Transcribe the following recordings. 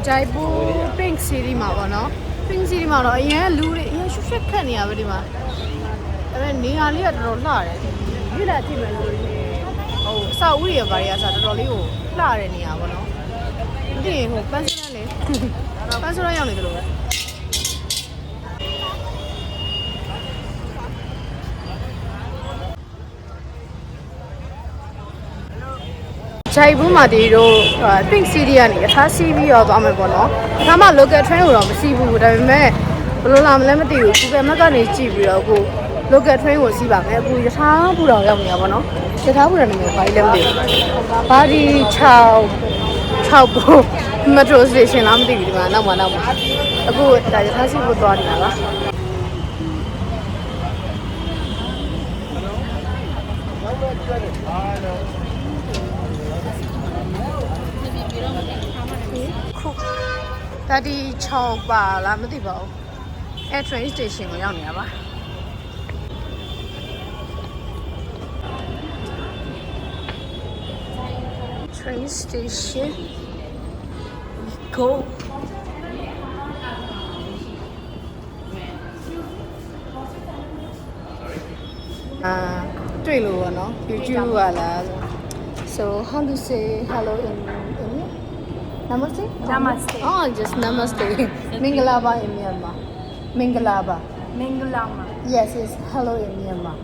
ဂျိုက်ဘူ Pink City မှာပေါ့နော် Pink City မှာတော့အရင်လူတွေအရင်ရှုပ်ရှက်ခတ်နေရပဲဒီမှာဒါပေမဲ့နေရာလေးကတော်တော်လှတယ်ဒီလာကြည့်မယ်လို့ဟိုအဆောက်အဦတွေဘာတွေကဆိုတော်တော်လေးကိုလှတဲ့နေရာပေါ့နော်ဒီဟိုပန်းစရမ်းလေပန်းစရမ်းရောက်နေတယ်လို့ပဲဂျိုက်ဘူးမာတီတို့ Pink City ကနေရထားစီးပြီးတော့သွားမယ်ပေါ့နော်။ဒါမှ local train ကိုတော့မစီးဘူးဒါပေမဲ့ဘယ်လိုလာမလဲမသိဘူး Google Map ကနေကြည့်ပြီးတော့အခု local train ကိုစီးပါမယ်အခုရထားပူတော်ရောက်နေတာပေါ့နော်။ရထားပူတော်နေမှာဘာလဲမသိဘူး။ဘာဒီ6ဘူ metro station လားမသိဘူးဒီမှာနောက်မှာအခုဒါရထားစီးဖို့သွားနေတာပါဒါဒီ6ပါလားမသိပါဘူး Air train station ကိုရောက်နေတာပါ train station go တွေ့လို့ပေါ့နော် YouTube ကလား so how to say hello in Namaste? Namaste. Oh, just namaste. Mingalaba in Myanmar. Mingalaba. Mingalama. Yes, it's hello in Myanmar.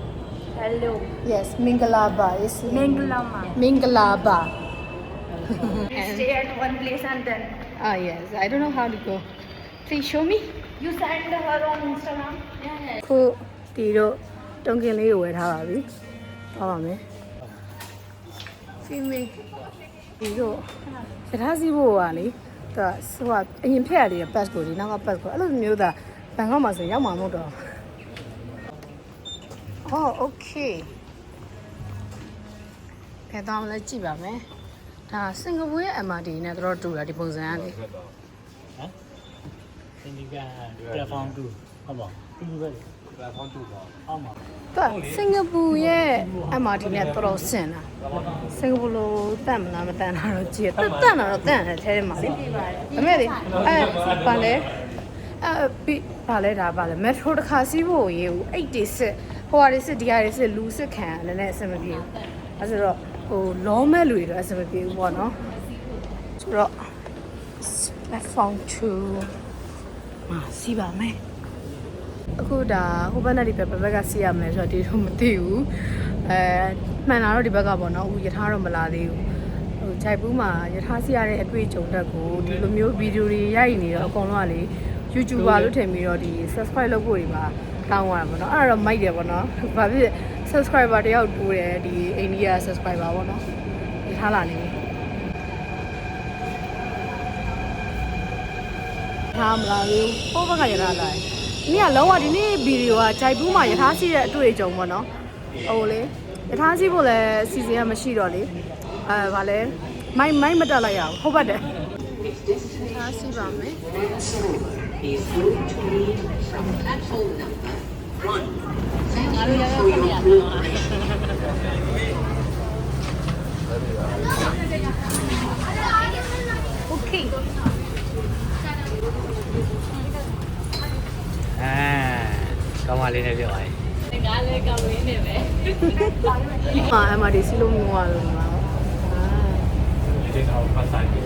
Hello. Yes, Mingalaba is Mingalama. Mingalaba. We stay at one place and then Ah, yes. I don't know how to go. Please show me. you send her on Instagram. Yeah. ခုတီတို့တုံးကင်လေးကိုဝယ်ထားပါပြီ။သွားပါမယ်။ Female တီတို့ရထားစီးဖို့ကလေသူဟိုကအရင်ဖက်ရလေး bus ကိုဒီနောက်က bus ကိုအဲ့လိုမျိုးသာဘန်ကောက်မှာဆိုရောက်မှာမဟုတ်တော့။ Oh, okay. ဖက်တော့လည်းကြည့်ပါမယ်။ဒါစင်ကာပူရဲ့ MRT နဲ့တော့တူတာဒီပုံစံကလေ။ ဟမ်စင်ဒီက platform 2ဟုတ်ပါဘူးပဲ platform 2ပါအောက်မှာ သူစင်ကာပူရဲ့ MRT နဲ့တော်တော်ဆင်တာစင်ကာပူလိုတန့်မလားမတန့်တာတော့ကြည့်တန့်တာတော့တန့်တယ်ထဲထဲမှာလေဒါပေမဲ့လေဘာလဲဘာလဲဒါဘာလဲ metro တစ်ခါစီးဖို့ရေဦး86ဟိုဟာတွေစစ်ဒီဟာတွေစစ်လူစစ်ခံလည်းလည်းအဆင်မပြေဘူးအဲဆိုတော့ဟိုလောမဲ့လူတွေတော့အဆင်မပြေဘူးပေါ့နော်ဆိုတော့ platform 2မှာစီးပါမယ်အခုဒါဟိုဘက်နဲ့ဒီဘက်ကစီးရမယ်ဆိုတော့ဒီတော့မသိဘူးမှန်တာတော့ဒီဘက်ကပေါ့နော်အခုယထာတော့မလာသေးဘူးဟိုဂျိုက်ဘူးမှာယထာစီးရတဲ့အတွေ့အကြုံတက်ကိုဒီလိုမျိုးဗီဒီယိုတွေရိုက်နေတော့အကုန်လုံးကလေ YouTuber လို့ထင်ပြီးတော့ဒီ subscribe လုပ်ဖို့တွေပါတောင်းရတာပေါ့နော်အဲ့ဒါတော့မိုက်တယ်ပေါ့နော်ဘာဖြစ် subscriber တယောက်တိုးတယ်ဒီအိန္ဒိယ subscriber ပေါ့နော်ယထာလာနေပြီထားမလားဘူးဟိုဘက်ကယထာလာတယ်ဒီကလုံးဝဒီနေ့ဗီဒီယိုကဂျိုက်ဘူးမှာယထာစီးတဲ့အတွေ့အကြုံပေါ့နော်ဟိုလေယထာစီးဖို့လည်းစီစဉ်ရမရှိတော့လေဗာလဲမိုက်မတက်လိုက်ရအောင်ဟုတ်ပါတယ်ယထာစီးပါမယ်โอเคကောင်းပါလေးနဲ့ပြောပါရင် ငါလည်းကောင်းရင်းနေပဲ မှာ MRT စီးလို့မရလို့မှာဒီတော့ဖတ်ဆိုင်ပြီ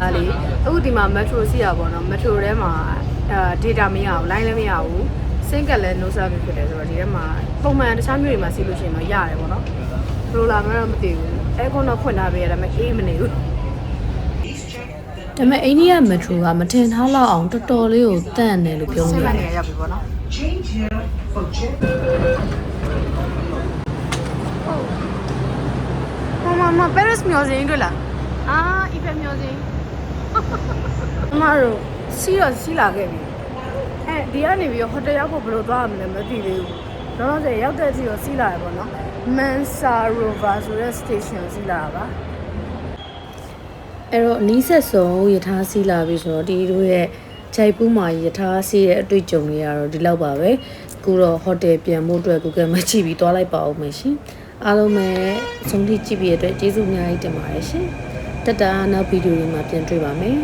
ဒါလေအခုဒီမှာ metro စီးရပါတော့ metro ထဲမှာdata မရဘူး line လည်းမရဘူး sync ကလည်း no service ဖြစ်တယ်ဆိုတော့ဒီထဲမှာပုံမှန်တခြားမြို့တွေမှာစီးလို့ရှိရင်တော့ရတယ်ပေါ့နော်ဘယ်လိုလာမလဲတော့မသိဘူးအဲခုတော့ဖွင့်ထားပေးရဒါပေမဲ့အေးမနေဘူးဒါပေမဲ့အိန္ဒိယ metro ကမထင်ထားလောက်အောင်တော်တော်လေးကိုတန့်တယ်လို့ပြောနေတယ်ရောက်ပြီပေါ့နော်မမ Paris မျိုးစင်းတွေ့လားအာအီဖယ်မျိုးစင်းမမတို့စီးလာခဲ့ပြီဒီကနေပြီးတော့ဟိုတယ်ရောက်ဖို့ဘယ်လိုသွားရမလဲမသိသေးဘူးတော့တော့ရောက်တဲ့အထိတော့စီးလာရပေါ့နော် Mansarovar ဆိုတဲ့ station စီးလာတာပါအဲ့တော့အနီးဆက်ဆုံးယထာစီးလာပြီဆိုတော့ဒီတို့ရဲ့ဂျိုက်ပူးမှာယထာစီးရဲ့အတွေ့အကြုံတွေကတော့ဒီလောက်ပါပဲအခုတော့ဟိုတယ်ပြန်ဖို့အတွက် Google မှာကြည့်ပြီးသွားလိုက်ပါဦးမယ်ရှင်အားလုံးပဲအဆုံးထိကြည့်ပြီးရတဲ့ကျေးဇူးအများကြီးတင်ပါတယ်ရှင် တက်တာနောက်ဗီဒီယိုတွေမှာပြန်တွေ့ပါမယ်